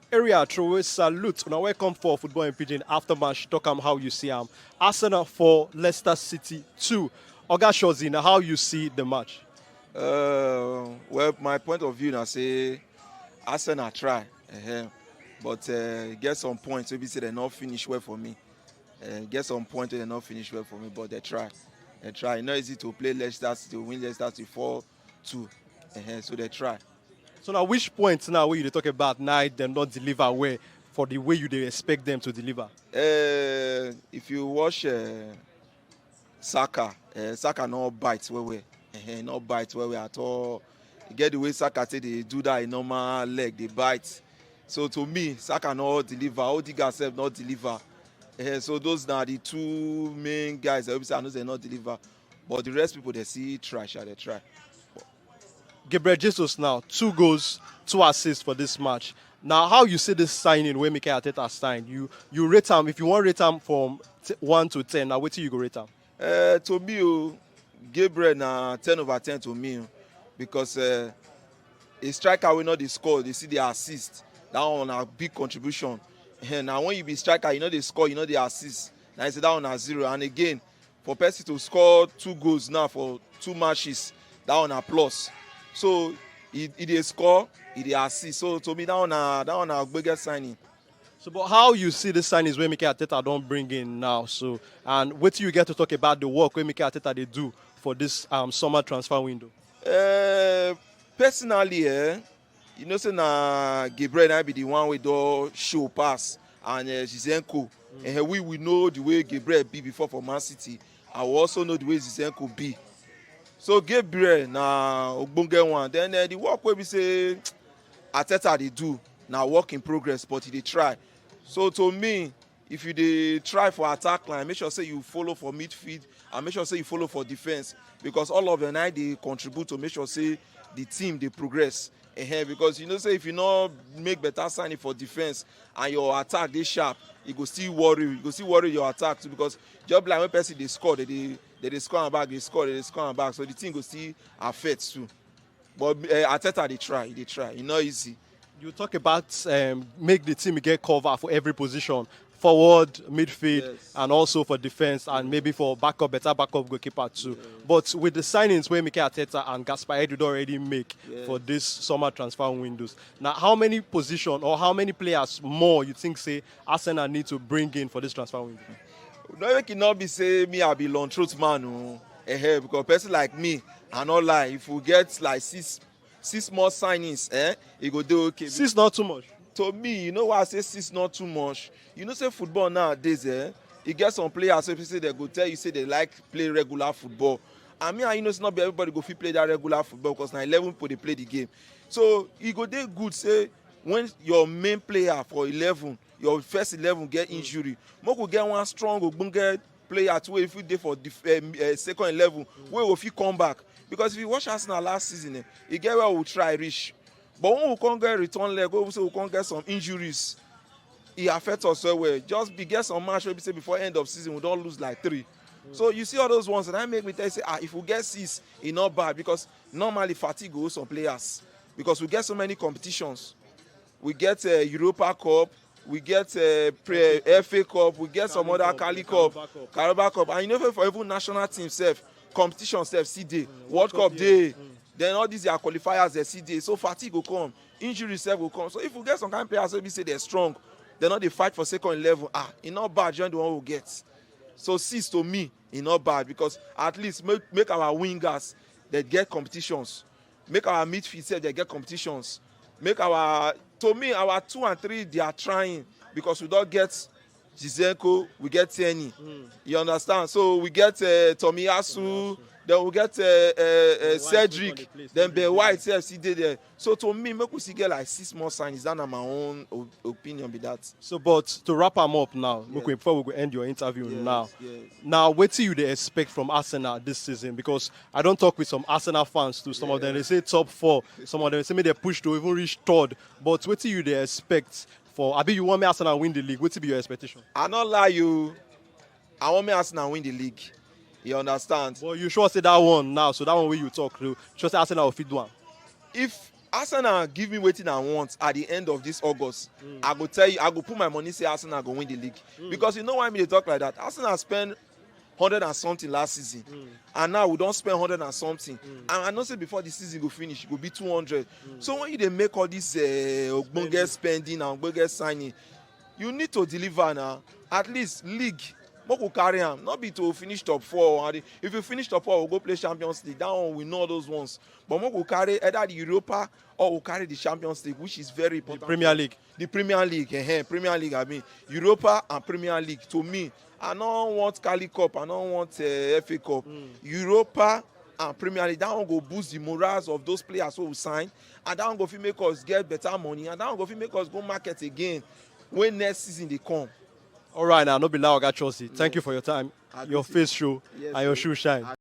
Area throw salute. Now welcome for football and Pidgin after match. Talk how you see Arsenal for Leicester City 2. Oga Shozzy, now how you see the match? Well, my point of view now say Arsenal try, but get some points. Maybe say they not finish well for me. Get some points they not finish well for me, but they try. They try. It's not easy to play Leicester to win Leicester to 4-2. So they try. So now which points now where you dey talk about now them not deliver well for the way you dey expect them to deliver? If you watch Saka, Saka no bite well. No bite well at all. You get the way Saka say they do that in normal leg, they bite. So to me, Saka not deliver. Odiga self not deliver. So those are the two main guys. Obviously, I know they not deliver, but the rest people they see try, they try. Gabriel Jesus now 2 goals, 2 assists for this match. Now how you see this signing where Mikel Arteta signed? You rate him if you want rate him from 1 to 10. Now wait till you go rate him. To me, Gabriel na 10/10 to me because a striker will not dey score, they see the assist. That one a big contribution. Now when you be striker, you know they score, you know they assist. Now you say that one a zero. And again, for Percy to score 2 goals now for 2 matches, that one a plus. So he dey score, he dey assist. So to me, that one a biggest signing. So, but how you see the signings where Mikel Arteta don't bring in now? So, and wait till you get to talk about the work where Mikel Arteta they do for this summer transfer window. Uh, Personally, you know, say na Gabriel na be the one we do show pass and Zizenko. And we know the way Gabriel be before for Man City. I will also know the way Zizenko be. So Gabriel na ogbonge one. Then the work where we say Arteta they do na work in progress, but he dey try. So to me, if you dey try for attack line, make sure say you follow for midfield and make sure say you follow for defense because all of them now they contribute to make sure say the team dey progress. Because you know say if you not make better signing for defense and your attack dey sharp, you go still worry your attack too because just like when person dey score, they dey score am back, they score am back, so the team go still affect too. But Arteta dey try, e not easy. You talk about make the team get cover for every position, forward, midfield, Yes. and also for defense, and maybe for better backup goalkeeper too. But with the signings where Mikel Arteta and Gaspar Edud already make for this summer transfer windows, now how many position or how many players more you think say Arsenal need to bring in for this transfer window? No make it not be say me I be long throat man because person like me I not lie if we get like six more signings it go do okay. Six not too much. To me, you know why I say six not too much. You know say football nowadays you get some players say they go tell you say they like play regular football. And me and you know it's not be everybody go fit play that regular football because now 11 people they play the game. So e go dey good say when your main player for 11, your first 11 get injury, make we get one strong ogbonge player to if we dey for second 11 wey go fit come back. Because if you watch Arsenal last season, e get where we try reach. But when we can't get return leg, we say we can't get some injuries, it affects us well. Just get some match where we say before end of season we don't lose like 3. So you see all those ones, and that make me tell you say if we get 6, it's not bad because normally fatigue goes some players because we get so many competitions. We get Europa Cup, we get FA Cup, we get some other Cali Cup, Carabao Cup, and you know for even national team self, competition self see day, World Cup day. Then all these are qualifiers they see day. So fatigue will come, injury self will come. So if we get some kind of players we say they're strong, they're not they fight for second level. It's not bad, join the one we get. So 6 to me, it's not bad because at least make our wingers that get competitions, make our midfield self they get competitions, make our to me our 2 and 3 they are trying because we don't get Zizenko, we get Tierney. You understand? So we get Tomiyasu, then we get Cedric, then Ben White see there. So to me, make we see get like 6 more signs. That's my own opinion be that. So, but to wrap them up now, before we go end your interview now. Yes. Now, what do you they expect from Arsenal this season? Because I don't talk with some Arsenal fans too. Some of them they say top 4. Some of them say maybe they push to even reach 3rd. But what do you they expect for? I bet you want me Arsenal win the league. What will be your expectation? I not lie you. I want me Arsenal win the league. You understand? Well, you sure say that one now. So that one where you talk to, sure say Arsenal will fit one. If Arsenal give me wetin I want at the end of this August. I go tell you, I go put my money say Arsenal go win the league. Because you know why me dey talk like that? Arsenal spend 100 and something last season, and now we don spend 100 and something. And I know say before the season go finish, e go be 200. So when you dey make all this ogbonge spending and ogbonge signing, you need to deliver now. At least league, make we carry am. Not be to finish top 4. And if you finish top 4, we'll go play Champions League. That one we know those ones. But make we carry either the Europa or we carry the Champions League, which is very important. The Premier League. The Premier League, Premier League. I mean, Europa and Premier League. To me, I don't want Cali Cup. I don't want FA Cup. Europa and Premier League. That one go boost the morals of those players who will sign, and that one go fit make us get better money, and that one go fit make us go market again when next season they come. All right, now, no be loud, Shozzy. Thank you for your time. Your face show Yes, and your shoe shine.